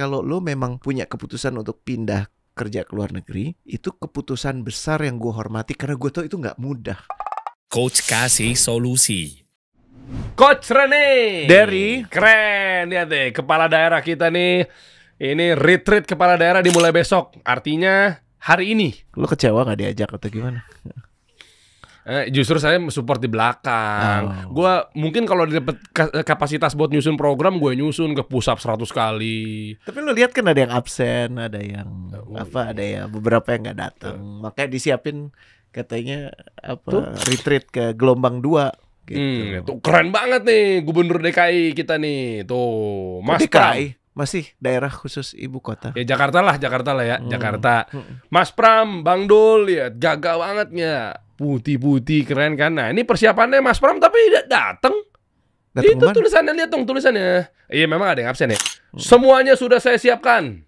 kalau lo memang punya keputusan untuk pindah kerja ke luar negeri, itu keputusan besar yang gue hormati karena gue tahu itu nggak mudah. Coach kasih solusi. Coach Rene Dari keren, lihat deh kepala daerah kita nih. Ini retreat kepala daerah dimulai besok. Artinya hari ini. lo kecewa nggak diajak atau gimana? Justru saya support di belakang. Gua mungkin kalau dapet kapasitas buat nyusun program, gue nyusun ke push up 100 kali. Tapi lo lihat kan ada yang absen, ada yang ada ya beberapa yang nggak datang. Makanya disiapin katanya retreat ke gelombang 2 gitu. Tuh keren banget nih Gubernur DKI kita nih. Tuh, Mas Pram. DKI masih daerah khusus ibu kota. Ya Jakarta lah ya, Jakarta. Mas Pram, Bang Dul, ya gagah banget ya. Putih-putih keren kan. Nah, ini persiapannya Mas Pram tapi tidak datang. Itu kemana? tulisannya, lihat dong tulisannya. Iya memang ada yang absen ya. Semuanya sudah saya siapkan.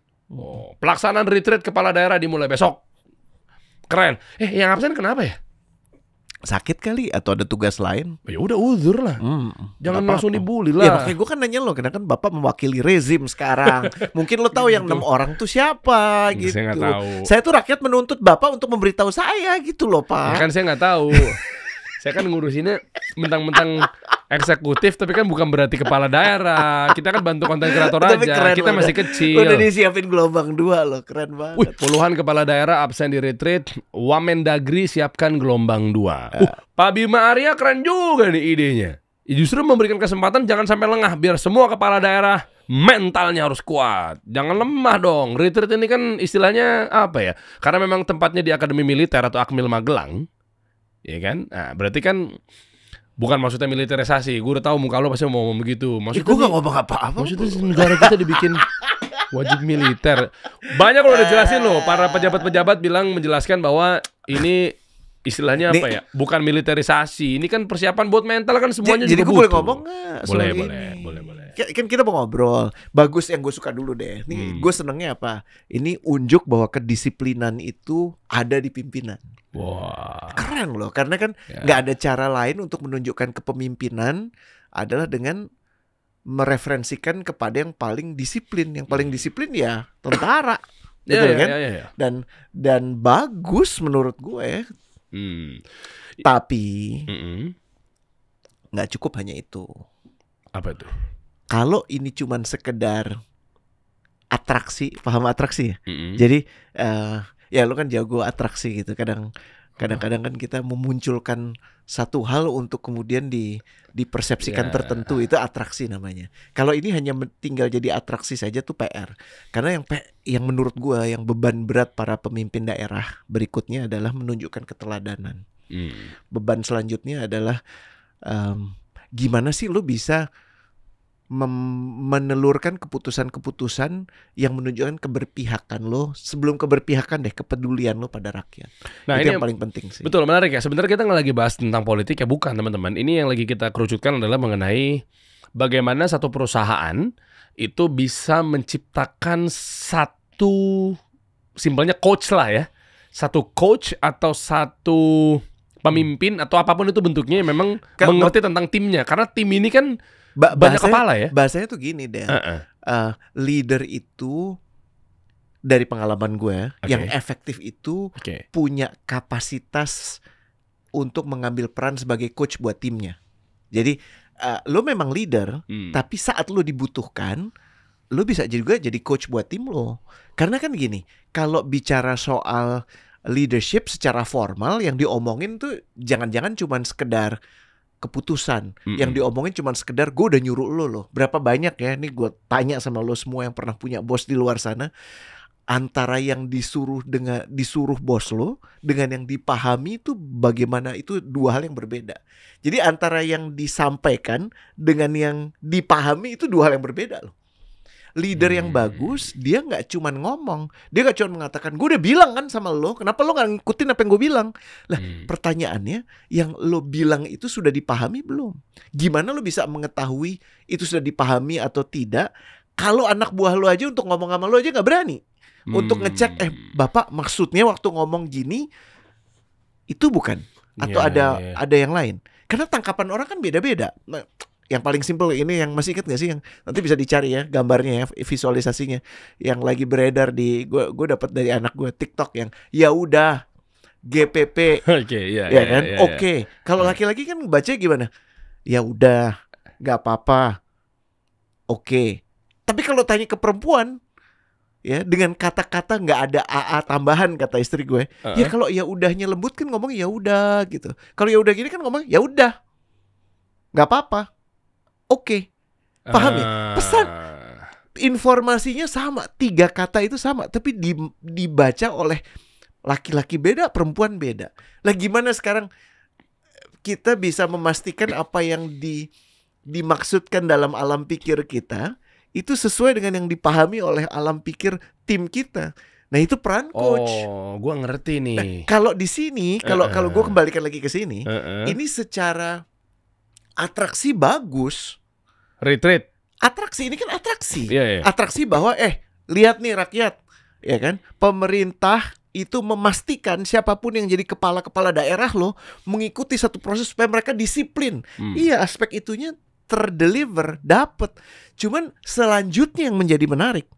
Pelaksanaan retreat kepala daerah dimulai besok. Keren. Yang absen kenapa ya? Sakit kali atau ada tugas lain? Ya udah uzur lah. Jangan langsung dibully lah. Ya makanya gue kan nanya lo, karena kan bapak mewakili rezim sekarang. Mungkin lo tahu yang 6 orang tuh siapa gitu. Saya nggak tahu. Saya tuh rakyat menuntut bapak untuk memberitahu saya gitu loh pak. Ya kan saya nggak tahu. Saya kan ngurusinnya mentang-mentang eksekutif, tapi kan bukan berarti kepala daerah. Kita kan bantu konten kreator aja. Kita masih kecil. Udah disiapin gelombang 2 loh, keren banget. Puluhan kepala daerah absen di retreat. Wamendagri siapkan gelombang 2. Pak Bima Arya keren juga nih idenya. Justru memberikan kesempatan jangan sampai lengah, biar semua kepala daerah mentalnya harus kuat. Jangan lemah dong. Retreat ini kan istilahnya apa ya? Karena memang tempatnya di Akademi Militer atau Akmil Magelang. Ya kan? Nah, berarti kan bukan maksudnya militerisasi. Gue udah tahu muka lo pasti mau ngomong begitu. Maksudnya gue gak ngomong apa-apa. Maksudnya negara kita dibikin wajib militer. Banyak lo udah jelasin lo. Para pejabat-pejabat bilang menjelaskan bahwa ini istilahnya apa ya? Bukan militerisasi. Ini kan persiapan buat mental kan semuanya. Jadi gue boleh ngomong nggak? Boleh. Kan kita mau ngobrol. Bagus, yang gue suka dulu deh. Nih gue senengnya apa? Ini unjuk bahwa kedisiplinan itu ada di pimpinan. Wah, keren loh, karena kan nggak ada cara lain untuk menunjukkan kepemimpinan adalah dengan mereferensikan kepada yang paling disiplin. Yang paling disiplin ya tentara, betul kan? Dan bagus menurut gue. Tapi nggak cukup hanya itu. Apa itu? Kalau ini cuman sekedar atraksi, paham atraksi ya? Jadi ya lo kan jago atraksi gitu. Kadang-kadang kan kita memunculkan satu hal untuk kemudian dipersepsikan tertentu, itu atraksi namanya. Kalau ini hanya tinggal jadi atraksi saja tuh PR. Karena yang menurut gua yang beban berat para pemimpin daerah berikutnya adalah menunjukkan keteladanan. Beban selanjutnya adalah gimana sih lo bisa menelurkan keputusan-keputusan yang menunjukkan keberpihakan lo, sebelum keberpihakan deh kepedulian lo pada rakyat. Nah, itu yang paling penting sih. Betul, menarik ya. Sebenarnya kita nggak lagi bahas tentang politik ya, bukan teman-teman. Ini yang lagi kita kerucutkan adalah mengenai bagaimana satu perusahaan itu bisa menciptakan satu, simpelnya coach lah ya, satu coach atau satu pemimpin atau apapun itu bentuknya yang memang mengerti tentang timnya. Karena tim ini kan banyak kepala ya. Bahasanya tuh gini deh. Leader itu dari pengalaman gue yang efektif itu punya kapasitas untuk mengambil peran sebagai coach buat timnya. Jadi lo memang leader, tapi saat lo dibutuhkan, lo bisa juga jadi coach buat tim lo. Karena kan gini, kalau bicara soal leadership secara formal yang diomongin tuh jangan-jangan cuman sekedar keputusan. Yang diomongin cuma sekedar gue udah nyuruh lo loh. Berapa banyak ya, nih gue tanya sama lo semua yang pernah punya bos di luar sana, antara yang disuruh bos lo dengan yang dipahami itu bagaimana, itu dua hal yang berbeda. Jadi antara yang disampaikan dengan yang dipahami itu dua hal yang berbeda loh. Leader yang bagus, dia nggak cuma ngomong, dia nggak cuma mengatakan gue udah bilang kan sama lo, kenapa lo nggak ngikutin apa yang gue bilang? Lah pertanyaannya, yang lo bilang itu sudah dipahami belum? Gimana lo bisa mengetahui itu sudah dipahami atau tidak? Kalau anak buah lo aja untuk ngomong sama lo aja nggak berani untuk ngecek, bapak maksudnya waktu ngomong gini itu bukan, atau ada yang lain? Karena tangkapan orang kan beda-beda. Yang paling simpel ini, yang masih ingat gak sih, yang nanti bisa dicari ya gambarnya ya, visualisasinya, yang lagi beredar di gue dapat dari anak gue TikTok, yang ya udah GPP. Oke, ya kan? Oke. Kalau laki-laki kan baca gimana? Ya udah, nggak apa-apa. Oke. Tapi kalau tanya ke perempuan, ya dengan kata-kata nggak ada AA tambahan, kata istri gue. Ya kalau ya udahnya lembut kan ngomong ya udah gitu. Kalau ya udah gini kan ngomong ya udah, nggak apa-apa. Oke. Paham ya? Pesan informasinya sama, 3 kata itu sama, tapi dibaca oleh laki-laki beda, perempuan beda. Lah gimana sekarang kita bisa memastikan apa yang dimaksudkan dalam alam pikir kita itu sesuai dengan yang dipahami oleh alam pikir tim kita. Nah itu peran coach. Oh, gue ngerti nih. Nah, kalau di sini, kalau gue kembalikan lagi ke sini, ini secara atraksi bagus. Retreat. Atraksi ini kan atraksi. Yeah. Atraksi bahwa lihat nih rakyat, ya kan? Pemerintah itu memastikan siapapun yang jadi kepala daerah lo mengikuti satu proses supaya mereka disiplin. Iya, aspek itunya terdeliver, dapet. Cuman selanjutnya yang menjadi menarik,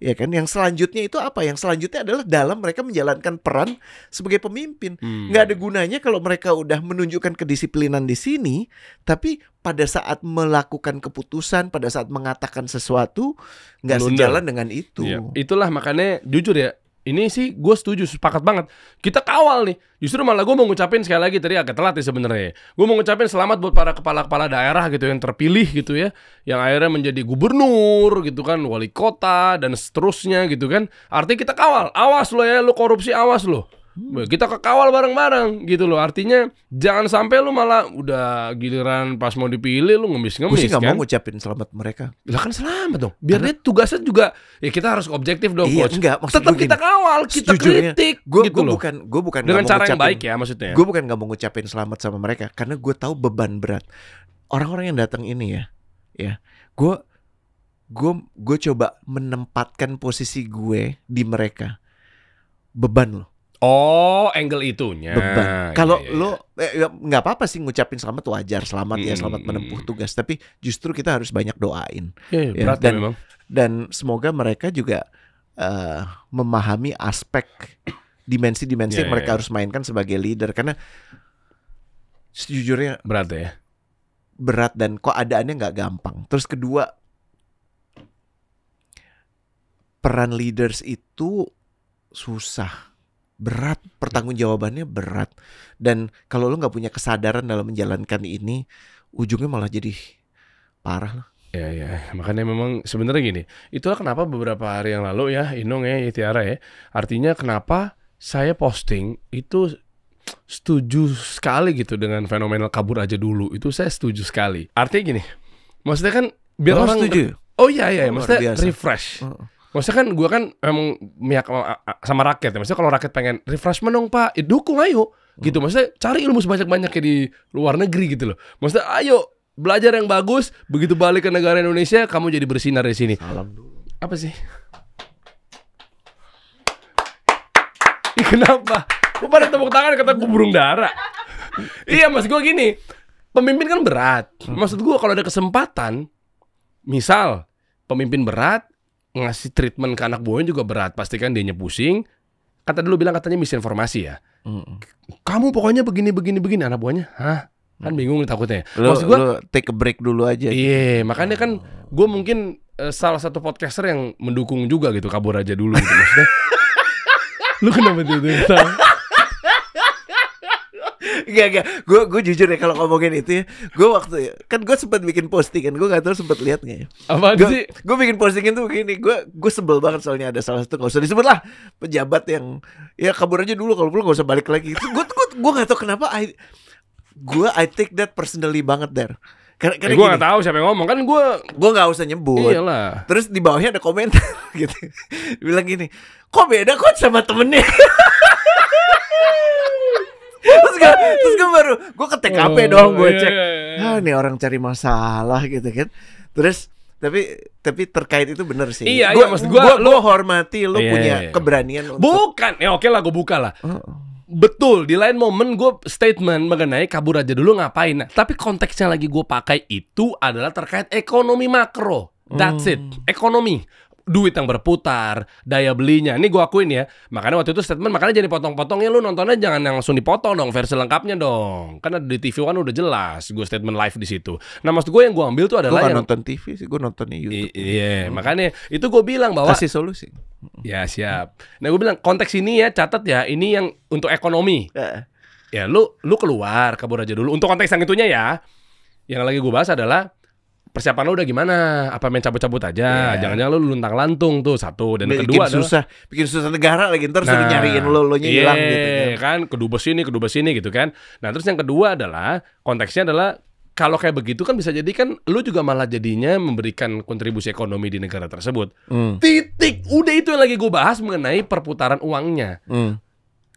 ya kan? Yang selanjutnya itu apa? Yang selanjutnya adalah dalam mereka menjalankan peran sebagai pemimpin. Nggak ada gunanya kalau mereka udah menunjukkan kedisiplinan di sini, tapi pada saat melakukan keputusan, pada saat mengatakan sesuatu nggak sejalan dengan itu. Iya. Itulah makanya jujur ya, ini sih gue setuju, sepakat banget. Kita kawal nih. Justru malah gue mau ngucapin sekali lagi, tadi agak telat ya sebenarnya. Gue mau ngucapin selamat buat para kepala-kepala daerah gitu yang terpilih gitu ya, yang akhirnya menjadi gubernur gitu kan, wali kota dan seterusnya gitu kan. Artinya kita kawal. Awas lo ya, lo korupsi awas lo. Kita kekawal bareng-bareng gitu loh. Artinya jangan sampai lu malah udah giliran pas mau dipilih lu ngemis-ngemis kan. Gue sih gak mau ngucapin selamat mereka. Lah kan selamat dong. Biar dia tugasnya juga, ya kita harus objektif dong coach. Enggak, tetap kita kawal, kita kritik gitu loh. Gue bukan dengan cara yang baik ya maksudnya. Gue bukan gak mau ngucapin selamat sama mereka, karena gue tahu beban berat orang-orang yang datang ini ya. Gue coba menempatkan posisi gue di mereka. Beban loh. Oh, angle itunya. Beban. Kalau lo nggak apa-apa sih ngucapin selamat, wajar, selamat ya, selamat menempuh tugas. Tapi justru kita harus banyak doain. Berat memang. Dan semoga mereka juga memahami aspek dimensi-dimensi yang mereka harus mainkan sebagai leader. Karena sejujurnya berat ya. Berat dan keadaannya nggak gampang. Terus kedua, peran leaders itu susah. Berat, pertanggungjawabannya berat. Dan kalau lo gak punya kesadaran dalam menjalankan ini, ujungnya malah jadi parah lah. Ya, makanya memang sebenarnya gini, itulah kenapa beberapa hari yang lalu ya, Inong ya, Tiara ya, artinya kenapa saya posting itu setuju sekali gitu dengan fenomenal kabur aja dulu. Itu saya setuju sekali. Artinya gini, maksudnya kan biar orang setuju. Iya, maksudnya refresh. Maksudnya kan gue kan emang miak sama rakyat ya. Maksudnya kalau rakyat pengen refreshment dong pak, dukung ayo gitu. Maksudnya cari ilmu sebanyak-banyaknya di luar negeri gitu loh. Maksudnya ayo belajar yang bagus, begitu balik ke negara Indonesia kamu jadi bersinar di sini. Salam dulu. Apa sih? Kenapa? Gue pada tepuk tangan kata gue burung dara. Iya mas gue gini, pemimpin kan berat. Maksud gue kalau ada kesempatan, misal pemimpin berat ngasih treatment ke anak buahnya juga berat, pastikan dianya pusing. Kata dulu bilang katanya misinformasi ya. Kamu pokoknya begini anak buahnya, hah? Kan bingung takutnya. Maksud gua take a break dulu aja. Iya, makanya kan gue mungkin salah satu podcaster yang mendukung juga gitu, kabur aja dulu gitu maksudnya. Lu kenapa tuh? Enggak. Gue jujur ya kalau ngomongin itu ya. Gue sempat bikin postingan. Gue gak tahu sempat lihat nggak ya. Apa sih? Gue bikin postingan tuh begini. Gue sebel banget soalnya ada salah satu, nggak usah disebut lah, pejabat yang ya kabur aja dulu, kalau perlu nggak usah balik lagi. Gue gak tahu kenapa. I take that personally banget there. Karena gue gak tahu siapa yang ngomong kan gue gak usah nyebut. Iyalah. Terus di bawahnya ada komentar gitu. Bilang gini, kok beda coach sama temennya. Terus gue ke TKP dong, gue cek. Ini orang cari masalah gitu kan. Terus tapi terkait itu bener sih. Iya, maksud gue hormati lo punya keberanian untuk. Bukan, ya oke lah gue buka lah. Betul, di lain momen gue statement mengenai kabur aja dulu ngapain. Nah, tapi konteksnya lagi gue pakai itu adalah terkait ekonomi makro. That's it, ekonomi. Duit yang berputar, daya belinya. Ini gue akuin ya. Makanya waktu itu statement, makanya jadi potong-potongnya lu nontonnya jangan yang langsung dipotong dong, versi lengkapnya dong. Karena di TV One udah jelas gue statement live di situ. Nah, maksud gue yang gue ambil tuh adalah yang nonton TV sih, gue nonton di YouTube. Iya, makanya itu gue bilang bahwa kasih solusi. Ya siap. Nah gue bilang konteks ini ya catat ya, ini yang untuk ekonomi. Ya lu keluar kabur aja dulu. Untuk konteks yang itunya ya, yang lagi gue bahas adalah persiapan lo udah gimana? Apa main cabut-cabut aja? Jangan-jangan lo luntang-lantung tuh satu. Dan bikin kedua bikin susah negara lagi, ntar suruh nyariin lo nya hilang gitu kan. Kedubes sini gitu kan. Nah terus yang kedua adalah konteksnya adalah kalau kayak begitu kan bisa jadi kan lu juga malah jadinya memberikan kontribusi ekonomi di negara tersebut. Titik. Udah itu yang lagi gue bahas mengenai perputaran uangnya.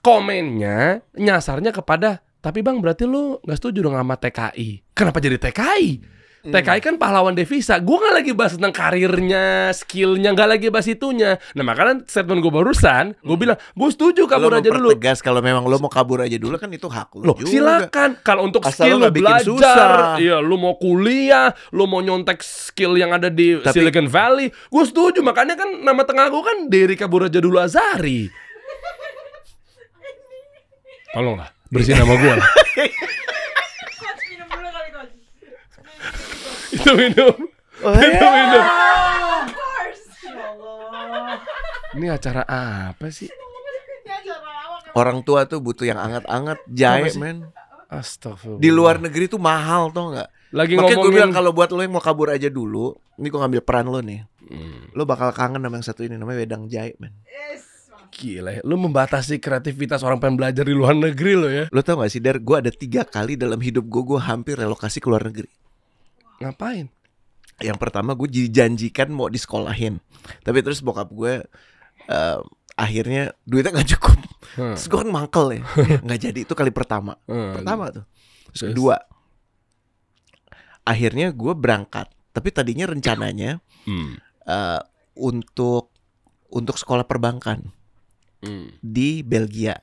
Komennya nyasarnya kepada, tapi bang berarti lu gak setuju dong sama TKI. Kenapa jadi TKI? TKI kan pahlawan devisa. Gue gak lagi bahas tentang karirnya, skillnya, gak lagi bahas itunya. Nah makanya statement gue barusan, gue bilang gue setuju kabur aja dulu. Tegas kalau memang lo mau kabur aja dulu kan itu hak lo juga. Silakan. Kalau untuk asal skill lo lo belajar, iya lo mau kuliah, lo mau nyontek skill yang ada di Silicon Valley, gue setuju. Makanya kan nama tengah gue kan Dery Kabur Aja Dulu Azhari. Tolong lah, bersihin nama gue lah. Itu minum. Minum. Ini acara apa sih? Orang tua tuh butuh yang anget-anget, jahe men. Astagfirullah. Di luar negeri tuh mahal tau nggak? Makanya gue bilang kalau buat lo yang mau kabur aja dulu, ini gue ngambil peran lo nih. Lo bakal kangen sama yang satu ini, namanya wedang jahe men. Gila ya, lu membatasi kreativitas orang pengen belajar di luar negeri lo ya. Lo tau gak sih Dar, gue ada 3 kali dalam hidup gue hampir relokasi ke luar negeri. Ngapain? Yang pertama gue dijanjikan mau disekolahin, tapi terus bokap gue akhirnya duitnya gak cukup. Terus gue kan mangkel ya, gak jadi. Itu kali pertama. Pertama tuh. Terus kedua, akhirnya gue berangkat, tapi tadinya rencananya untuk sekolah perbankan di Belgia.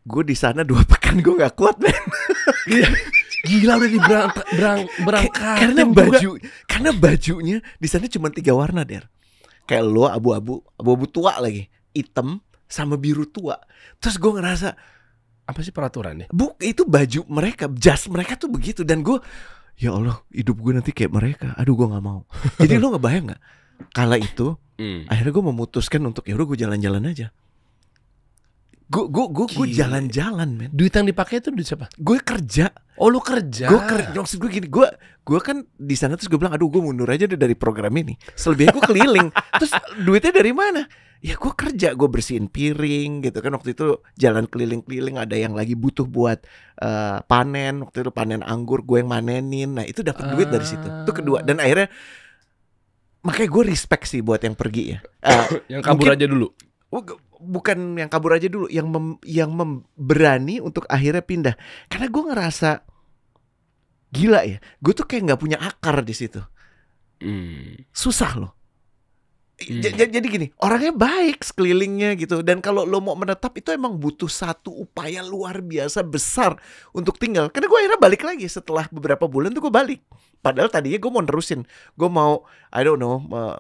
Gue di sana 2 pekan gue nggak kuat men. Gila udah berangkat. Karena bajunya di sana cuma 3 warna Der. Kayak lo abu-abu tua lagi, hitam sama biru tua. Terus gue ngerasa apa sih peraturannya? Itu baju mereka, jas mereka tuh begitu. Dan gue, ya Allah, hidup gue nanti kayak mereka. Aduh gue nggak mau. Jadi lo ngebayang nggak? Kala itu akhirnya gue memutuskan untuk ya udah gue jalan-jalan aja. Gue jalan-jalan men. Duit yang dipakai itu duit siapa? Gue kerja. Oh lu kerja. Maksud gue gini, gue kan di sana terus gue bilang aduh gue mundur aja deh dari program ini. Selebihnya gue keliling. Terus duitnya dari mana? Ya gue kerja, gue bersihin piring gitu kan. Waktu itu jalan keliling-keliling, ada yang lagi butuh buat panen. Waktu itu panen anggur, gue yang manenin. Nah itu dapat duit dari situ. Itu kedua. Dan akhirnya makanya gue respect sih buat yang pergi ya. Yang kabur aja dulu. Bukan yang kabur aja dulu, yang berani untuk akhirnya pindah. Karena gue ngerasa gila ya, gue tuh kayak nggak punya akar di situ. Susah loh. Jadi gini, orangnya baik sekelilingnya gitu. Dan kalau lo mau menetap itu emang butuh satu upaya luar biasa besar untuk tinggal. Karena gue akhirnya balik lagi setelah beberapa bulan tuh gue balik. Padahal tadinya gue mau nerusin, gue mau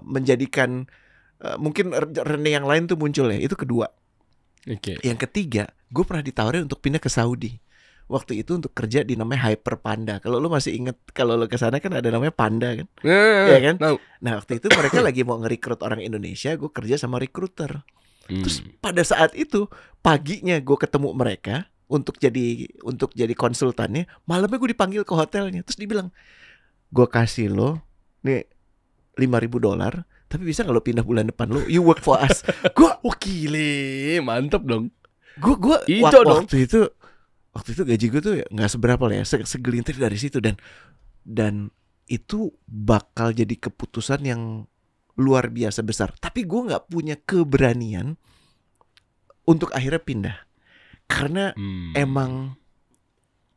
menjadikan mungkin Rene yang lain tuh muncul ya. Itu kedua. Yang ketiga, gue pernah ditawarin untuk pindah ke Saudi. Waktu itu untuk kerja di namanya Hyper Panda. Kalau lo masih inget, kalau lo kesana kan ada namanya Panda kan, ya kan? Nah waktu itu mereka lagi mau nge-recruit orang Indonesia, gue kerja sama recruiter. Terus pada saat itu paginya gue ketemu mereka untuk jadi konsultannya. Malamnya gue dipanggil ke hotelnya. Terus dibilang, gue kasih lo nih $5,000, tapi bisa nggak lo pindah bulan depan, lo you work for us. Gue gile, mantep dong. Gue waktu itu gaji gue tuh nggak seberapa lah ya, segelintir dari situ. Dan itu bakal jadi keputusan yang luar biasa besar. Tapi gue nggak punya keberanian untuk akhirnya pindah, karena emang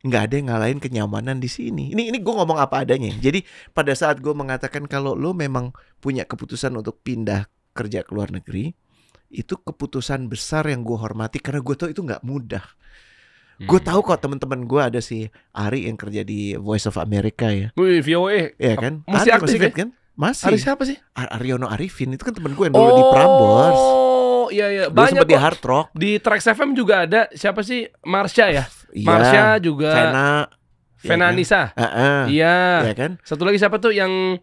nggak ada yang ngalahin kenyamanan di sini. Ini gue ngomong apa adanya. Jadi pada saat gue mengatakan kalau lo memang punya keputusan untuk pindah kerja ke luar negeri, itu keputusan besar yang gue hormati karena gue tahu itu nggak mudah. Gue tahu kok teman-teman gue ada si Ari yang kerja di Voice of America ya. Wih, VOA. Iya kan? Masih aktif ya? Kan? Masih. Ari siapa sih? Aryono Arifin itu kan temen gue yang dulu di Prambors. Oh, iya. Gue Banyak sempet di Hard Rock. Di Trax FM juga ada siapa sih? Marsha ya? Iya. Marsha juga. Vena Vena Anissa. Iya. Iya kan? Satu lagi siapa tuh yang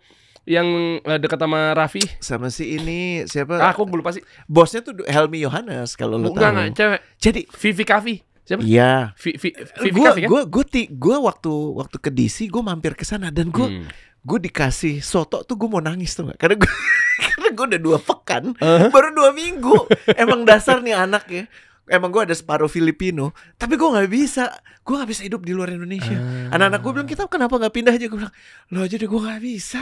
dekat sama Raffi? Sama si ini siapa? Aku lupa sih. Bosnya tuh Helmi Yohanes kalau lu tahu. Enggak, cewek. Jadi Vivi Kavi. Siapa? Iya. Vivi Kavi kan? Gue waktu ke DC gue mampir ke sana dan gue dikasih soto tuh gue mau nangis tuh gak? Karena gue udah 2 pekan, baru 2 minggu. Emang dasar nih anak ya. Emang gue ada separuh Filipino, tapi gue nggak bisa hidup di luar Indonesia. Anak-anak gue bilang, kita kenapa nggak pindah aja? Gue bilang, lo aja deh, gue nggak bisa.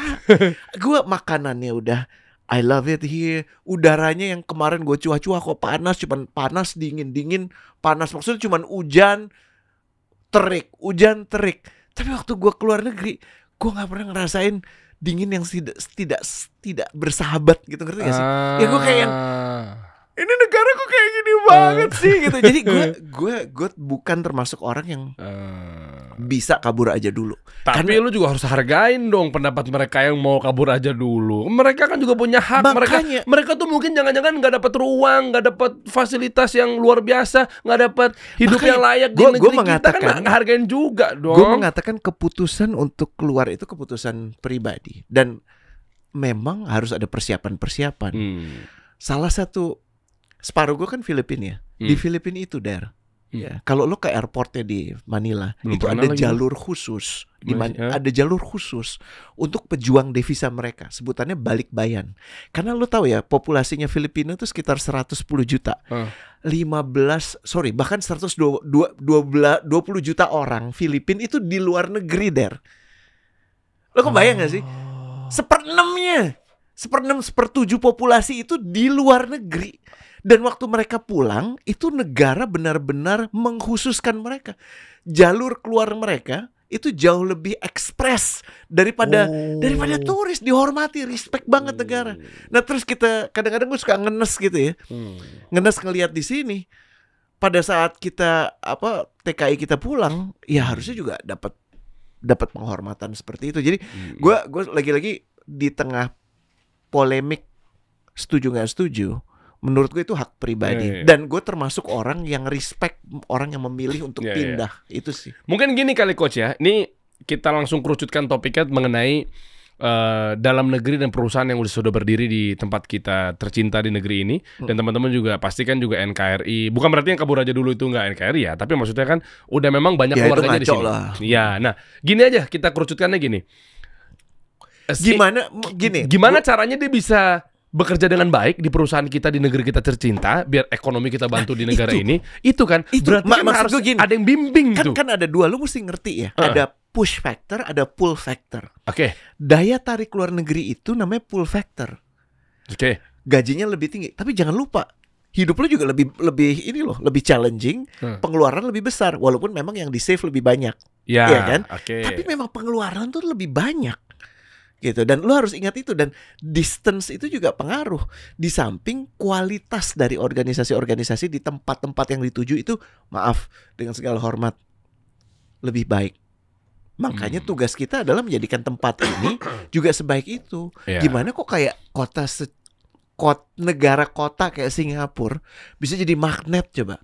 Gue makanannya udah, I love it here. Udaranya yang kemarin gue cuah-cuah kok panas, cuman panas dingin panas, maksudnya cuman hujan terik. Tapi waktu gue keluar negeri, gue nggak pernah ngerasain dingin yang tidak bersahabat gitu, ngerti gak sih? Ya gue kayak yang ini negara kok kayak gini banget sih gitu. Jadi gue bukan termasuk orang yang bisa kabur aja dulu. Tapi lu juga harus hargain dong pendapat mereka yang mau kabur aja dulu. Mereka kan juga punya hak. Mereka tuh mungkin jangan-jangan nggak dapat ruang, nggak dapat fasilitas yang luar biasa, nggak dapat hidup yang layak di negeri kita, kan hargain juga dong. Gue mengatakan keputusan untuk keluar itu keputusan pribadi dan memang harus ada persiapan. Salah satu separuh gue kan Filipina ya. Di Filipina itu ya. Kalau lo ke airportnya di Manila, itu ada jalur khusus. Ada jalur khusus untuk pejuang devisa mereka. Sebutannya balikbayan. Karena lo tahu ya, populasinya Filipina itu sekitar 110 juta. Bahkan 120 juta orang Filipina itu di luar negeri, Lo kebayang gak sih? 1/6-nya. 1/7 populasi itu di luar negeri. Dan waktu mereka pulang, itu negara benar-benar mengkhususkan mereka. Jalur keluar mereka itu jauh lebih ekspres daripada turis, dihormati, respect banget negara. Nah terus kita kadang-kadang gue suka ngenes gitu ya, ngenes ngelihat di sini. Pada saat kita TKI kita pulang, ya harusnya juga dapat penghormatan seperti itu. Jadi gue lagi-lagi di tengah polemik setuju nggak setuju. Menurut gue itu hak pribadi. Dan gue termasuk orang yang respect orang yang memilih untuk pindah. Itu sih. Mungkin gini kali Coach ya. Ini kita langsung kerucutkan topiknya mengenai dalam negeri dan perusahaan yang sudah berdiri di tempat kita tercinta di negeri ini. Dan teman-teman juga pastikan juga NKRI. Bukan berarti yang kabur aja dulu itu nggak NKRI ya. Tapi maksudnya kan udah memang banyak keluarganya di sini. Ya, nah gini aja kita kerucutkannya gini. Gimana caranya dia bisa bekerja dengan baik di perusahaan kita di negeri kita tercinta biar ekonomi kita bantu di negara ini. Itu kan berarti kan harus ada yang bimbing tuh. Kan ada dua, lu mesti ngerti ya. Ada push factor, ada pull factor. Oke. Daya tarik luar negeri itu namanya pull factor. Oke. Gajinya lebih tinggi, tapi jangan lupa hidup lu juga lebih challenging, pengeluaran lebih besar walaupun memang yang di save lebih banyak. Ya kan? Okay. Tapi memang pengeluaran tuh lebih banyak. Gitu. Dan lu harus ingat itu. Dan distance itu juga pengaruh. Di samping kualitas dari organisasi-organisasi di tempat-tempat yang dituju itu, maaf dengan segala hormat, lebih baik. Makanya tugas kita adalah menjadikan tempat ini juga sebaik itu. Gimana kok kayak negara kota kayak Singapura bisa jadi magnet coba.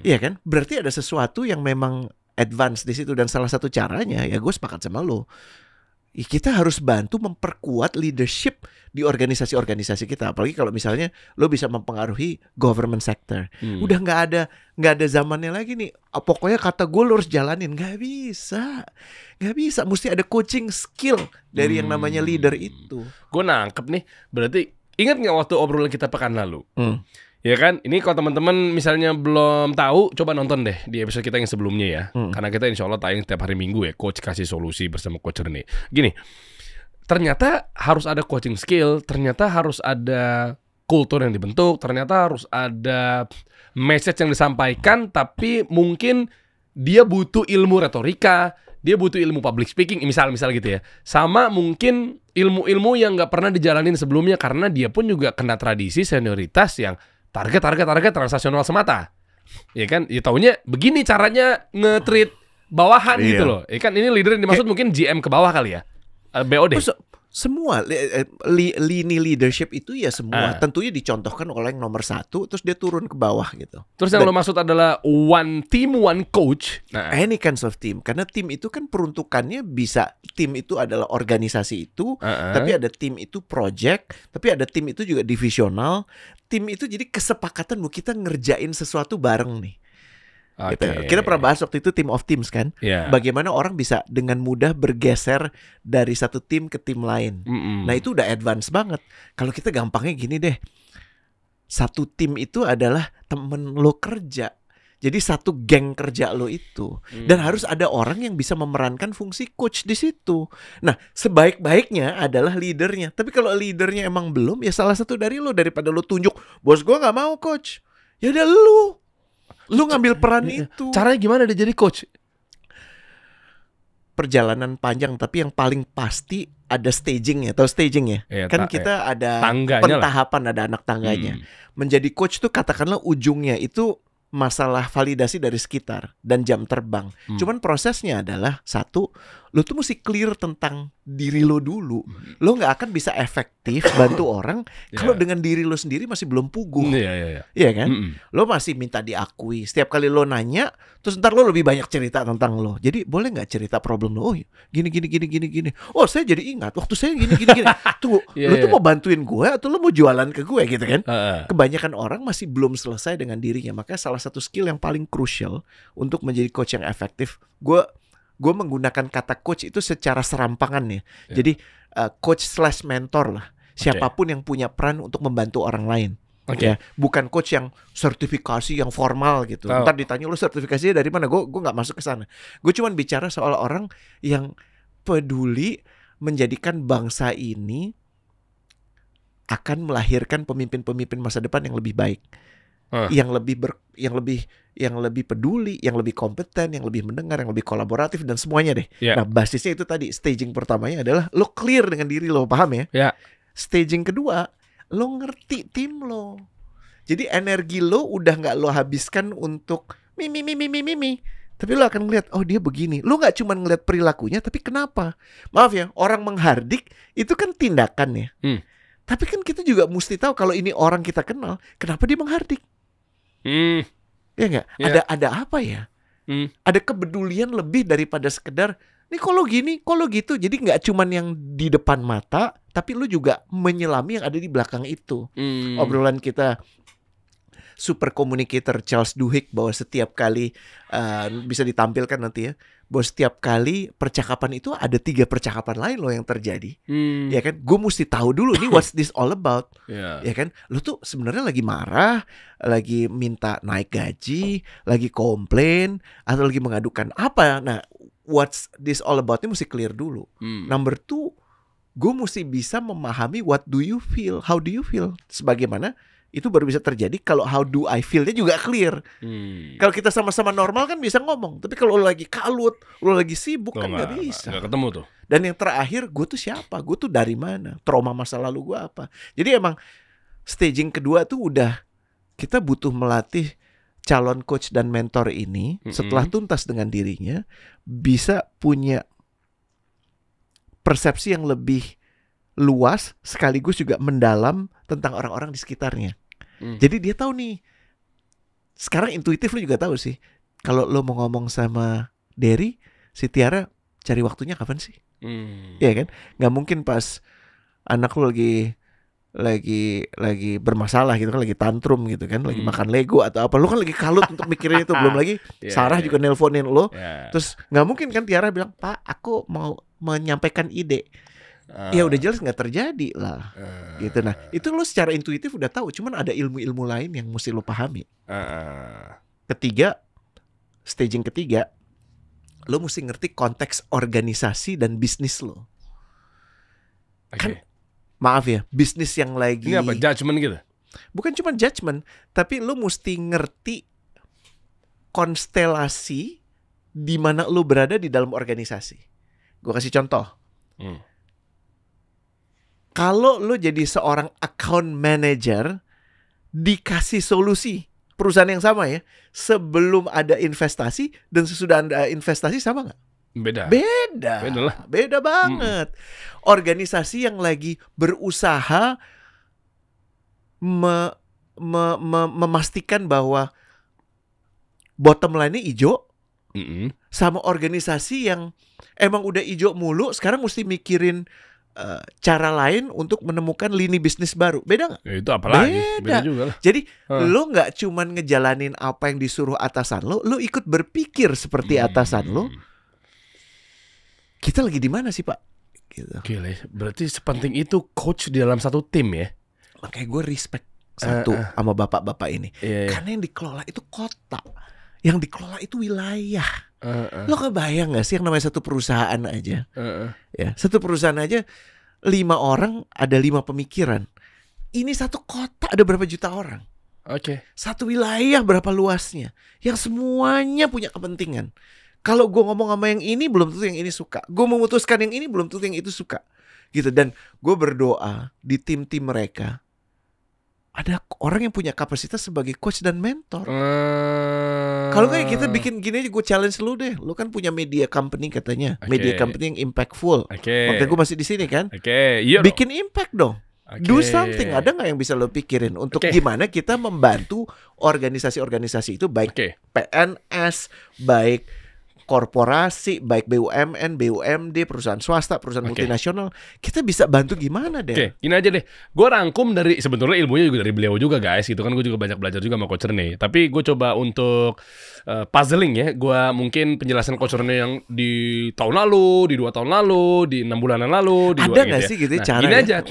Iya kan? Berarti ada sesuatu yang memang advance di situ. Dan salah satu caranya, ya gue sepakat sama lo, kita harus bantu memperkuat leadership di organisasi-organisasi kita. Apalagi kalau misalnya lo bisa mempengaruhi government sector. Udah nggak ada zamannya lagi nih. Pokoknya kata gue lo harus jalanin. Nggak bisa. Mesti ada coaching skill dari yang namanya leader itu. Gue nangkep nih. Berarti ingat nggak waktu obrolan kita pekan lalu? Ya kan, ini kalau teman-teman misalnya belum tahu, coba nonton deh di episode kita yang sebelumnya ya. Karena kita insya Allah tayang setiap hari Minggu ya, Coach Kasih Solusi bersama Coach Rene. Gini, ternyata harus ada coaching skill, ternyata harus ada kultur yang dibentuk, ternyata harus ada message yang disampaikan, tapi mungkin dia butuh ilmu retorika, dia butuh ilmu public speaking, misal gitu ya. Sama mungkin ilmu-ilmu yang nggak pernah dijalanin sebelumnya, karena dia pun juga kena tradisi senioritas yang target transaksional semata. Ya kan? Ya taunya begini caranya nge-treat bawahan gitu loh. Ya kan ini leader yang dimaksud mungkin GM ke bawah kali ya. BOD. Semua lini leadership itu ya semua tentunya dicontohkan oleh yang nomor 1, terus dia turun ke bawah gitu. Terus yang lo maksud adalah one team, one coach. Any kinds of team, karena tim itu kan peruntukannya bisa, tim itu adalah organisasi itu, tapi ada tim itu project, tapi ada tim itu juga divisional. Tim itu jadi kesepakatan bahwa kita ngerjain sesuatu bareng nih. Gitu. Kita pernah bahas waktu itu team of teams kan, bagaimana orang bisa dengan mudah bergeser dari satu tim ke tim lain. Nah itu udah advance banget. Kalau kita gampangnya gini deh, satu tim itu adalah temen lo kerja, jadi satu geng kerja lo itu, dan harus ada orang yang bisa memerankan fungsi coach di situ. Nah sebaik-baiknya adalah leadernya, tapi kalau leadernya emang belum, ya salah satu dari lo, daripada lo tunjuk bos gue nggak mau coach, ya udah lu ngambil peran itu. Caranya gimana dia jadi coach? Perjalanan panjang, tapi yang paling pasti ada stagingnya. Tahu stagingnya? Kan kita ada pentahapan, ada anak tangganya. Menjadi coach tuh katakanlah ujungnya itu masalah validasi dari sekitar dan jam terbang. Cuman prosesnya adalah satu, lo tuh mesti clear tentang diri lo dulu. Lo nggak akan bisa efektif bantu orang kalau dengan diri lo sendiri masih belum puguh. Iya kan? Lo masih minta diakui. Setiap kali lo nanya, terus ntar lo lebih banyak cerita tentang lo. Jadi boleh nggak cerita problem lo? Oh gini. Oh saya jadi ingat waktu saya gini. Tunggu, lo tuh mau bantuin gue atau lo mau jualan ke gue gitu kan? Kebanyakan orang masih belum selesai dengan dirinya. Makanya salah satu skill yang paling crucial untuk menjadi coach yang efektif, gue menggunakan kata coach itu secara serampangan ya. Jadi coach/mentor lah. Siapapun yang punya peran untuk membantu orang lain. Ya, bukan coach yang sertifikasi yang formal gitu. Ntar ditanya lo sertifikasinya dari mana? Gue nggak masuk ke sana. Gue cuma bicara soal orang yang peduli menjadikan bangsa ini akan melahirkan pemimpin-pemimpin masa depan yang lebih baik. Yang lebih peduli, yang lebih kompeten, yang lebih mendengar, yang lebih kolaboratif dan semuanya deh. Nah, basisnya itu tadi, staging pertamanya adalah lo clear dengan diri lo, paham ya? Staging kedua, lo ngerti tim lo. Jadi energi lo udah nggak lo habiskan untuk mimi. Tapi lo akan ngeliat, oh dia begini. Lo nggak cuma ngeliat perilakunya, tapi kenapa? Maaf ya, orang menghardik itu kan tindakan ya. Tapi kan kita juga mesti tahu kalau ini orang kita kenal, kenapa dia menghardik? Ya nggak? Ada apa ya? Ada kepedulian lebih daripada sekedar nih kalau gini, kalau gitu. Jadi nggak cuman yang di depan mata, tapi lu juga menyelami yang ada di belakang itu. Obrolan kita super communicator Charles Duhigg bahwa setiap kali bisa ditampilkan nanti ya, bahwa setiap kali percakapan itu ada 3 percakapan lain loh yang terjadi. Ya kan, gue mesti tahu dulu nih what's this all about. Ya kan, lu tuh sebenarnya lagi marah, lagi minta naik gaji, lagi komplain, atau lagi mengadukan apa. Nah, what's this all about ini mesti clear dulu. Number 2, gue mesti bisa memahami what do you feel, how do you feel. Sebagaimana itu baru bisa terjadi kalau how do I feel-nya juga clear. Kalau kita sama-sama normal kan bisa ngomong, tapi kalau lo lagi kalut, lo lagi sibuk kan nggak bisa. Nggak ketemu tuh. Dan yang terakhir, gue tuh siapa? Gue tuh dari mana? Trauma masa lalu gue apa? Jadi emang staging kedua tuh udah kita butuh melatih calon coach dan mentor ini setelah tuntas dengan dirinya bisa punya persepsi yang lebih luas sekaligus juga mendalam tentang orang-orang di sekitarnya. Jadi dia tahu nih. Sekarang intuitif lu juga tahu sih. Kalau lu mau ngomong sama Derry, si Tiara cari waktunya kapan sih? Iya kan? Gak mungkin pas anak lu lagi bermasalah gitu kan, lagi tantrum gitu kan, lagi makan Lego atau apa, lu kan lagi kalut untuk mikirin itu. Belum lagi Sarah juga nelponin lu. Terus gak mungkin kan Tiara bilang, "Pak, aku mau menyampaikan ide." Ya udah jelas nggak terjadi lah, gitu. Nah itu lo secara intuitif udah tahu, cuman ada ilmu-ilmu lain yang mesti lo pahami. Ketiga, staging ketiga, lo mesti ngerti konteks organisasi dan bisnis lo. Kan, maaf ya, bisnis yang lagi ini apa, judgement gitu? Bukan cuma judgement, tapi lo mesti ngerti konstelasi di mana lo berada di dalam organisasi. Gue kasih contoh. Kalau lo jadi seorang account manager dikasih solusi perusahaan yang sama ya, sebelum ada investasi dan sesudah ada investasi sama nggak? Beda banget. Organisasi yang lagi berusaha memastikan bahwa bottom line-nya hijau, sama organisasi yang emang udah hijau mulu, sekarang mesti mikirin cara lain untuk menemukan lini bisnis baru. Beda nggak? Ya, itu apalagi? Beda juga lah. Jadi lo nggak cuman ngejalanin apa yang disuruh atasan lo ikut berpikir seperti atasan lo. Kita lagi di mana sih, Pak? Gitu. Gila, berarti sepenting itu coach di dalam satu tim ya? Makanya gue respect sama bapak-bapak ini. Karena yang dikelola itu kota, yang dikelola itu wilayah. Lo kebayang gak sih yang namanya satu perusahaan aja? Ya, satu perusahaan aja 5 orang ada 5 pemikiran. Ini satu kota ada berapa juta orang? Satu wilayah berapa luasnya? Yang semuanya punya kepentingan. Kalau gue ngomong sama yang ini belum tentu yang ini suka. Gue memutuskan yang ini belum tentu yang itu suka. Gitu. Dan gue berdoa di tim-tim mereka ada orang yang punya kapasitas sebagai coach dan mentor. Kalau kayak kita bikin gini aja, gue challenge lu deh. Lu kan punya media company katanya, media company yang impactful. Makanya gue masih di sini kan. Bikin impact dong. Do something. Ada nggak yang bisa lo pikirin untuk gimana kita membantu organisasi-organisasi itu, baik PNS, baik korporasi, baik BUMN, BUMD, perusahaan swasta, perusahaan multinasional, kita bisa bantu gimana deh? Ini aja deh. Gue rangkum dari, sebetulnya ilmunya juga dari beliau juga guys. Gitu kan, gue juga banyak belajar juga sama Coach Rene. Tapi gue coba untuk puzzling ya. Gue mungkin penjelasan Coach Rene yang di tahun lalu, di 2 tahun lalu, di 6 bulanan lalu, di ada nggak sih gitu cara? Ini aja.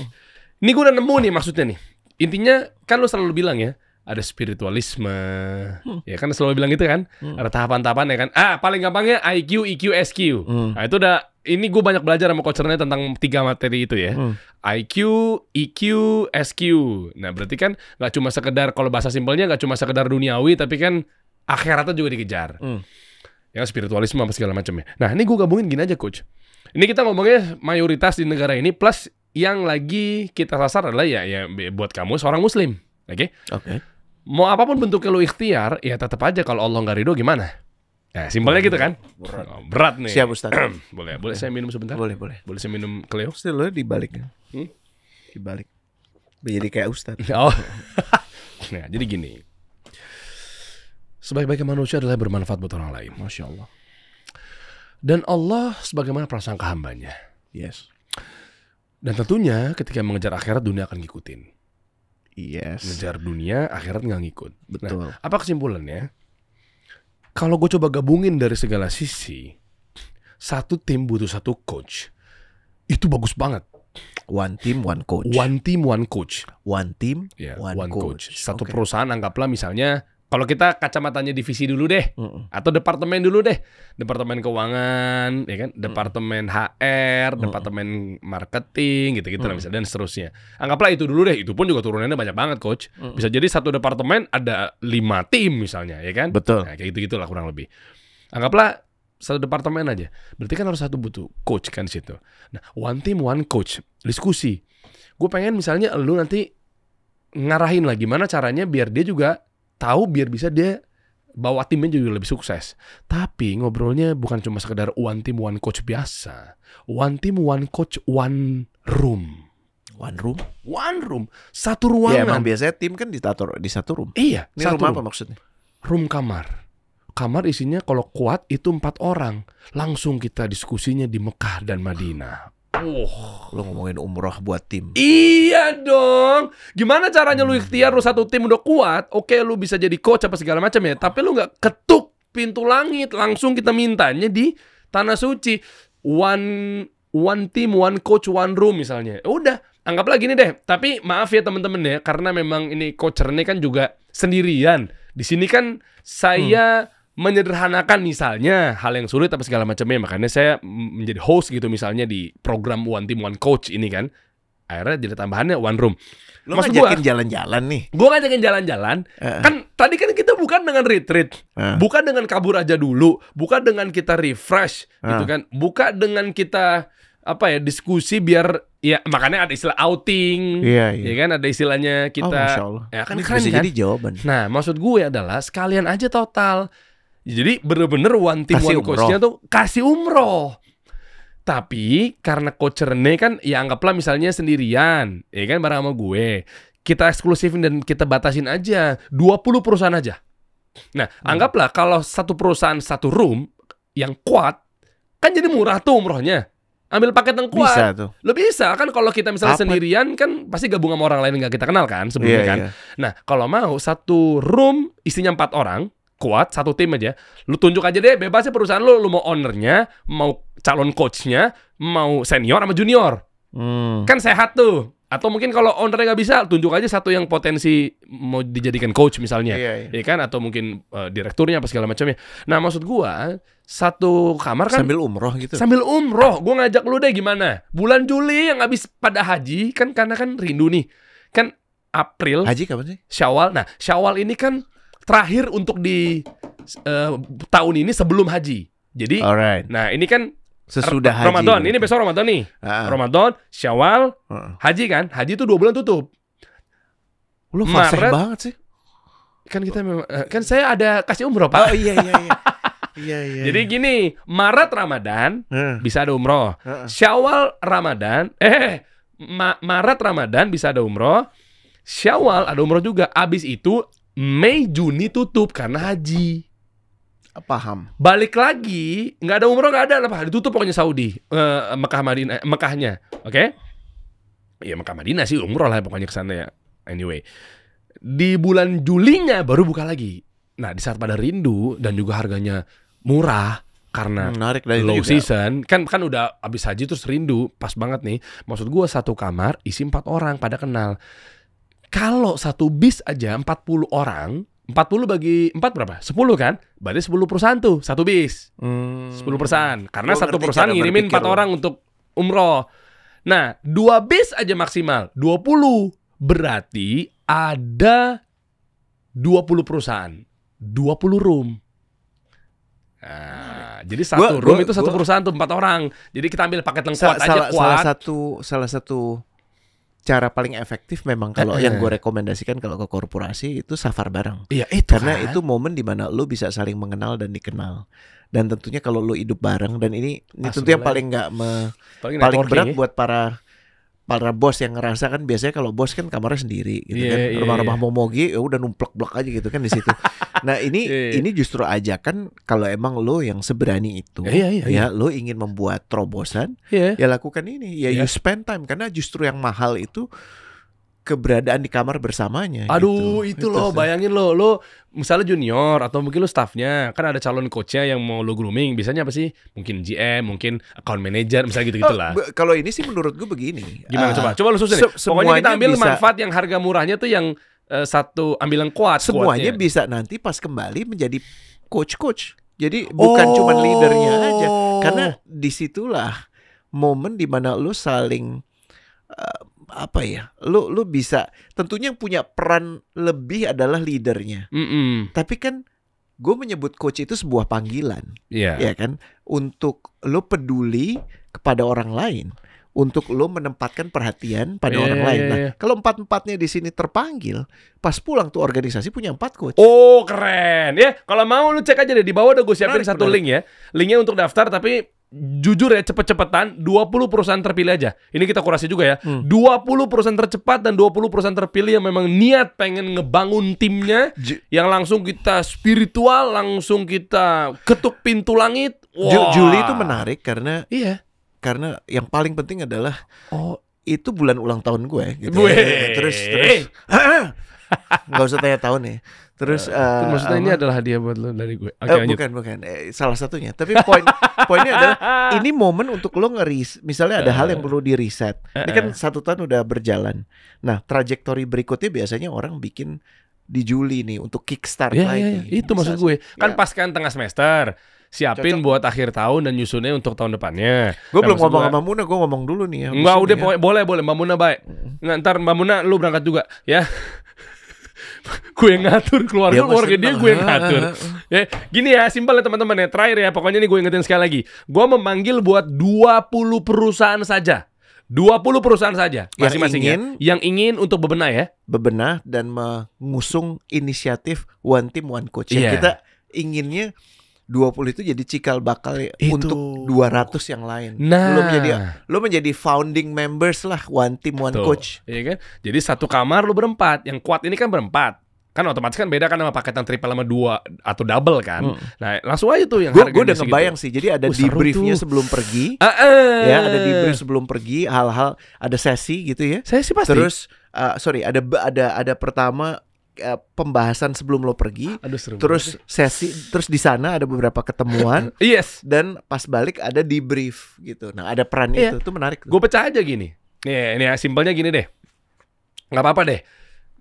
Ini gue udah nemu nih maksudnya nih. Intinya kan lo selalu bilang ya, ada spiritualisme, ya kan selalu bilang gitu kan, ada tahapan-tahapan ya kan. Paling gampangnya IQ, EQ, SQ. Nah itu udah, ini gue banyak belajar sama Coach Rene tentang 3 materi itu ya. IQ, EQ, SQ. Nah berarti kan nggak cuma sekedar, kalau bahasa simpelnya nggak cuma sekedar duniawi, tapi kan akhiratnya juga dikejar. Ya spiritualisme apa segala macam ya. Nah ini gue gabungin gini aja Coach. Ini kita ngomongnya mayoritas di negara ini, plus yang lagi kita sasar adalah ya buat kamu seorang muslim. Oke. Mau apapun bentuknya lo ikhtiar, ya tetap aja kalau Allah nggak ridho gimana? Nah, simpelnya gitu kan? Berat nih. Siap Ustaz. Boleh saya minum sebentar? Boleh. Boleh saya minum Cleo? Lo dibalik. Dibalik. Jadi kayak Ustaz. Nah, jadi gini. Sebaik-baiknya manusia adalah bermanfaat buat orang lain. Masya Allah. Dan Allah sebagaimana prasangka hambanya. Yes. Dan tentunya ketika mengejar akhirat, dunia akan ngikutin. Yes. Ngejar dunia, akhirat nggak ngikut. Betul. Nah, apa kesimpulannya? Kalau gue coba gabungin dari segala sisi, satu tim butuh satu coach. Itu bagus banget. One team, one coach. One team, one coach. One team, one coach. Satu perusahaan anggaplah misalnya, kalau kita kacamatanya divisi dulu deh, atau departemen dulu deh, departemen keuangan, ya kan, departemen HR, departemen marketing, gitu-gitu lah misalnya, dan seterusnya. Anggaplah itu dulu deh, itu pun juga turunannya banyak banget coach. Bisa jadi satu departemen ada 5 tim misalnya, ya kan? Betul. Nah, kayak gitu-gitu lah kurang lebih. Anggaplah satu departemen aja, berarti kan harus satu butuh coach kan di situ. Nah, one team, one coach, diskusi. Gue pengen misalnya lu nanti ngarahin lah gimana caranya biar dia juga tahu, biar bisa dia bawa timnya juga lebih sukses. Tapi ngobrolnya bukan cuma sekedar one team one coach biasa. One team one coach one room. One room? One room. Satu ruangan. Ya emang biasanya tim kan di satu room. Iya. Ini room apa maksudnya? Room kamar. Kamar isinya kalau kuat itu 4 orang. Langsung kita diskusinya di Mekah dan Madinah. Lo ngomongin umroh buat tim. Iya dong. Gimana caranya lu ikhtiar, lu satu tim udah kuat, oke lu bisa jadi coach apa segala macam ya, tapi lu gak ketuk pintu langit, langsung kita mintanya di tanah suci. One team, one coach, one room misalnya. Udah, anggaplah gini deh. Tapi maaf ya teman-teman ya, karena memang ini Coach Rene kan juga sendirian. Di sini kan saya menyederhanakan misalnya hal yang sulit apa segala macamnya, makanya saya menjadi host gitu misalnya di program One Team One Coach ini kan, akhirnya jadi tambahannya One Room. Lo ngajakin jalan-jalan nih. Gue ngajakin jalan-jalan. Kan tadi kan kita bukan dengan retreat, bukan dengan kabur aja dulu, bukan dengan kita refresh gitu kan, bukan dengan kita apa ya, diskusi biar ya, makanya ada istilah outing. Iya. Ya kan, ada istilahnya kita. Masya Allah. Ya kan Ini keren bisa kan? jadi jawaban. Nah, maksud gue adalah sekalian aja total. Jadi bener-bener one team Kasih one coach-nya tuh kasih umroh. Tapi karena coach Rene kan ya anggaplah misalnya sendirian, ya kan, bareng sama gue. Kita eksklusifin dan kita batasin aja 20 perusahaan aja. Nah, anggaplah kalau satu perusahaan satu room yang kuat, kan jadi murah tuh umrohnya. Ambil paket yang kuat. Bisa tuh. Lo bisa kan, kalau kita misalnya sendirian kan pasti gabung sama orang lain yang gak kita kenal kan sebelumnya kan. Nah, kalau mau satu room isinya 4 orang, kuat, satu tim aja, lu tunjuk aja deh, bebasnya perusahaan lu mau ownernya, mau calon coachnya, mau senior sama junior. Kan sehat tuh. Atau mungkin kalau ownernya nggak bisa, tunjuk aja satu yang potensi mau dijadikan coach misalnya, ya kan? Atau mungkin direkturnya apa segala macamnya. Nah, maksud gua satu kamar kan sambil umroh gitu. Sambil umroh, gua ngajak lu deh gimana? Bulan Juli yang habis pada haji kan, karena kan rindu nih. Kan April. Haji kapan sih? Syawal. Nah, Syawal ini kan terakhir untuk di tahun ini sebelum haji. Jadi, nah ini kan sesudah haji. Ramadan, ini besok Ramadan nih. Ramadan, Syawal, haji kan? Haji itu 2 bulan tutup. Lu fasih banget sih. Kan kita memang, kan saya ada kasih umroh, Pak. Oh iya. Iya. Jadi gini, Maret Ramadan bisa ada umroh. Syawal Ramadan, Maret Ramadan bisa ada umroh. Syawal ada umroh juga. Abis itu Mei Juni tutup karena haji. Paham. Balik lagi, nggak ada umroh, nggak ada apa, ditutup pokoknya Saudi, Mekah Madinah, Mekahnya, oke? Ya Mekah Madinah sih umroh lah pokoknya kesana ya. Anyway, di bulan Julinya baru buka lagi. Nah, di saat pada rindu dan juga harganya murah karena low season, kan udah abis haji terus rindu, pas banget nih. Maksud gua satu kamar isi 4 orang pada kenal. Kalau satu bis aja 40 orang. 40 bagi 4 berapa? 10 kan? Berarti 10 perusahaan tuh, satu bis. 10 perusahaan. Karena satu perusahaan ngirimin 4 orang untuk umroh. Nah, 2 bis aja maksimal, 20. Berarti ada 20 perusahaan. 20 room. Nah, jadi satu room itu satu perusahaan tuh 4 orang. Jadi kita ambil paket lengkap aja kuat. Salah satu cara paling efektif memang kalau yang gue rekomendasikan kalau ke korporasi itu safar bareng. Iya, itu karena kan? itu momen dimana lo bisa saling mengenal dan dikenal. Dan tentunya kalau lo hidup bareng, dan ini tentu yang paling paling berat buat para bos yang ngerasa kan, biasanya kalau bos kan kamarnya sendiri gitu kan, rumah-rumah momogi udah numplek-blek aja gitu kan di situ. Nah, ini justru ajakan kalau emang lo yang seberani itu, ya lo ingin membuat terobosan, ya lakukan ini, ya you spend time, karena justru yang mahal itu keberadaan di kamar bersamanya. Aduh, itu loh, bayangin lo misalnya junior atau mungkin lo staffnya, kan ada calon coachnya yang mau lo grooming, biasanya apa sih? Mungkin GM, mungkin account manager, misalnya gitu-gitulah. Kalau ini sih menurut gue begini. Gimana coba lu susun. Pokoknya kita ambil manfaat yang harga murahnya tuh yang satu, ambil yang kuat. Semuanya bisa nanti pas kembali menjadi coach. Jadi bukan cuma leadernya aja, karena disitulah momen dimana lo saling lu bisa, tentunya yang punya peran lebih adalah leadernya. Tapi kan gue menyebut coach itu sebuah panggilan, ya kan, untuk lo peduli kepada orang lain, untuk lo menempatkan perhatian pada orang lain. Nah, kalau 4-4-nya di sini terpanggil, pas pulang tuh organisasi punya 4 coach. Oh, keren ya. Kalau mau lu cek aja deh, di bawah udah gue siapin satu link ya. Linknya untuk daftar, tapi jujur ya, cepet-cepetan, 20 perusahaan terpilih aja. Ini kita kurasi juga ya. 20 perusahaan tercepat dan 20 perusahaan terpilih yang memang niat pengen ngebangun timnya, yang langsung kita spiritual, langsung kita ketuk pintu langit. Juli itu menarik karena karena yang paling penting adalah itu bulan ulang tahun gue gitu. Terus nggak usah tanya tahun ya. Terus maksudnya ini adalah hadiah buat lo dari gue. Bukan. Salah satunya. Tapi poinnya adalah ini momen untuk lo misalnya ada hal yang perlu di reset. Ini kan 1 tahun udah berjalan. Nah, trajektori berikutnya biasanya orang bikin di Juli nih untuk kickstart lagi. Itu maksud gue. Kan pas kan tengah semester, siapin buat akhir tahun dan nyusunnya untuk tahun depannya. Gue belum ngomong sama Muna, gue ngomong dulu nih ya. Enggak, udah boleh Mbak Muna baik. Ntar Mbak Muna lu berangkat juga ya. gue yang ngatur, keluarga dia gue yang ngatur. Ya, gini ya, simpel ya teman-teman ya. Terakhir ya, pokoknya nih gue ingetin sekali lagi. Gue memanggil buat 20 perusahaan saja. 20 perusahaan saja masing-masing yang ingin untuk bebenah ya. Bebenah dan mengusung inisiatif One Team One Coach. Kita inginnya 20 itu jadi cikal bakal untuk 200 yang lain. Nah, lo menjadi founding members lah One Team One Coach. Iya kan? Jadi satu kamar lo berempat. Yang kuat ini kan berempat. Kan otomatis kan beda kan sama paketan triple sama 2 atau double kan. Nah, langsung aja tuh yang gue udah ngebayang sih. Jadi ada debriefnya sebelum pergi. Ya, ada debrief sebelum pergi, hal-hal, ada sesi gitu ya. Sesi pasti. Terus ada pertama pembahasan sebelum lo pergi. Terus sesi, terus di sana ada beberapa ketemuan. Yes. Dan pas balik ada debrief gitu. Nah, ada peran itu menarik. Gue pecah aja gini. Nih, ini simpelnya gini deh. Nggak apa-apa deh.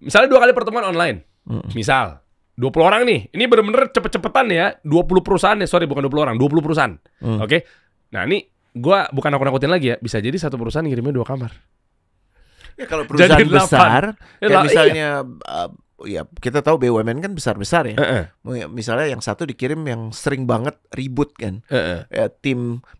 Misalnya 2 kali pertemuan online. Misal 20 orang nih. Ini bener-bener cepet-cepetan ya. 20 perusahaan ya. Sorry, bukan 20 orang, 20 perusahaan. Oke. Nah, ini gue bukan nakut-nakutin lagi ya. Bisa jadi satu perusahaan ngirimnya 2 kamar. Ya kalau perusahaan besar kayak misalnya ya kita tahu BUMN kan besar-besar ya. Misalnya yang satu dikirim yang sering banget ribut kan. Ya,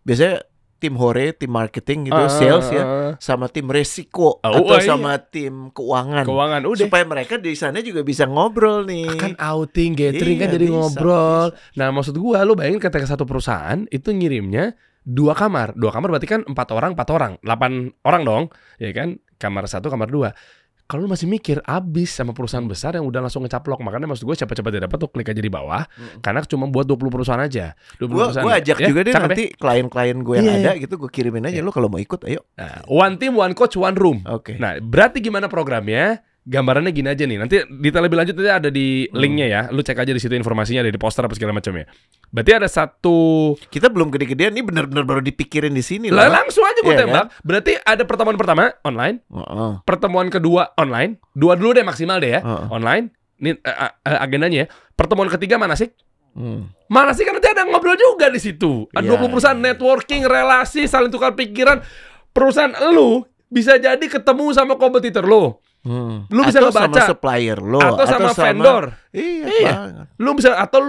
biasanya tim hore, tim marketing gitu, sales ya, sama tim resiko atau sama tim keuangan. Udah. Supaya mereka di sana juga bisa ngobrol nih. Akan outing, gathering kan jadi ngobrol. Nah, maksud gua lu bayangin ketika satu perusahaan itu ngirimnya 2 kamar. 2 kamar berarti kan 4 orang, 8 orang dong. Ya kan? Kamar 1, kamar 2. Kalau lu masih mikir abis sama perusahaan besar yang udah langsung ngecaplok. Makanya maksud gue cepat-cepat dapat tuh klik aja di bawah. Karena cuma buat 20 perusahaan aja. Gue ajak juga deh nanti klien-klien gue yang ada gitu gue kirimin aja. Lu kalau mau ikut ayo. Nah, One Team, One Coach, One Room. Nah, berarti gimana programnya? Gambarannya gini aja nih. Nanti detail lebih lanjut nanti ada di linknya ya. Lu cek aja di situ informasinya, ada di poster apa segala macamnya. Berarti ada satu. Kita belum gede-gedean, ini benar-benar baru dipikirin di sini lah. Langsung aja gue tembak. Kan? Berarti ada pertemuan pertama online, pertemuan kedua online, 2 dulu deh maksimal deh ya, online. Ini agendanya ya. Pertemuan ketiga manasik. Manasik kan nanti ada ngobrol juga di situ. Ada 20 perusahaan, networking, relasi, saling tukar pikiran. Perusahaan lu bisa jadi ketemu sama kompetitor lu. Lu bisa ngebaca sama supplier lo atau sama vendor. Iya. Lu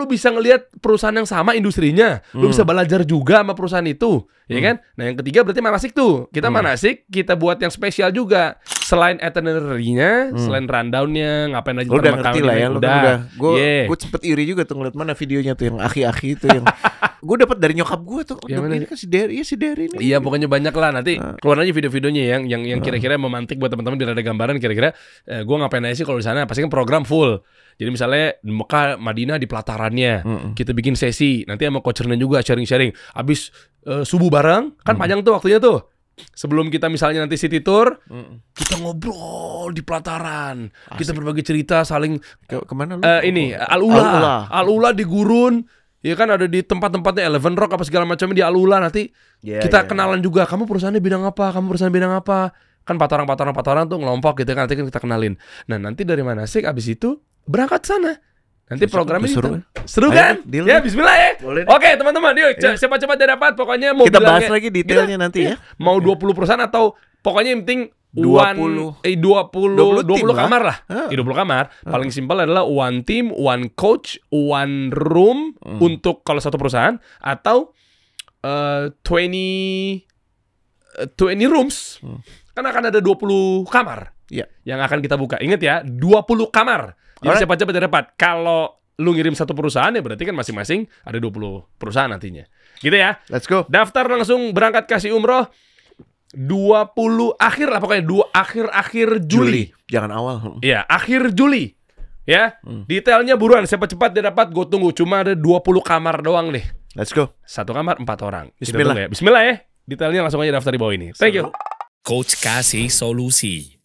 bisa ngelihat perusahaan yang sama industrinya. Lu bisa belajar juga sama perusahaan itu, ya kan? Nah, yang ketiga berarti manasik tuh. Kita manasik, kita buat yang spesial juga. Selain itinerary-nya, selain rundown-nya, ngapain aja. Lu udah ngerti lah ya, Gue sempet iri juga tuh ngeliat mana videonya tuh yang aki-aki itu yang gue dapat dari nyokap gue tuh. Ini kan si Derry nih. Iya, pokoknya banyak lah. Nanti keluar aja video-videonya yang kira-kira memantik buat teman-teman biar ada gambaran kira-kira gue ngapain aja sih kalau di sana. Pasti kan program full. Jadi misalnya di Mekah, Madinah di pelatarannya, kita bikin sesi. Nanti sama coachernya juga sharing-sharing. Abis subuh bareng, kan panjang tuh waktunya tuh. Sebelum kita misalnya nanti city tour, kita ngobrol di pelataran. Asik. Kita berbagi cerita, saling kemana lu? Ini Al-Ula di Gurun. Ya kan ada di tempat-tempatnya Eleven Rock apa segala macamnya di Al-Ula. Nanti kita kenalan juga. Kamu perusahaannya bidang apa? Kamu perusahaan bidang apa? Kan pataran tuh ngelompok gitu kan. Nanti kan kita kenalin. Nah, nanti dari manasik abis itu berangkat sana. Nanti programnya seru kan? Ya, bismillah ya. Oke, teman-teman, yuk cepat-cepat dapat. Pokoknya mau kita bahas lagi detailnya nanti ya. Mau 20 perusahaan atau pokoknya yang penting 20 kamar lah. 20 kamar. Paling simpel adalah one team, one coach, one room untuk kalau satu perusahaan atau 20 rooms. Kan akan ada 20 kamar yang akan kita buka. Ingat ya, 20 kamar. Jadi cepat-cepat dapat. Kalau lu ngirim satu perusahaan ya berarti kan masing-masing ada 20 perusahaan nantinya. Gitu ya. Let's go. Daftar langsung berangkat kasih umroh 20 akhir lah pokoknya akhir Juli. Jangan awal. Iya, akhir Juli. Ya. Detailnya buruan cepat-cepat dia dapat. Gue tunggu cuma ada 20 kamar doang deh. Let's go. Satu kamar 4 orang. Bismillah. Ya. Bismillah ya. Detailnya langsung aja daftar di bawah ini. Thank you. Coach kasih solusi.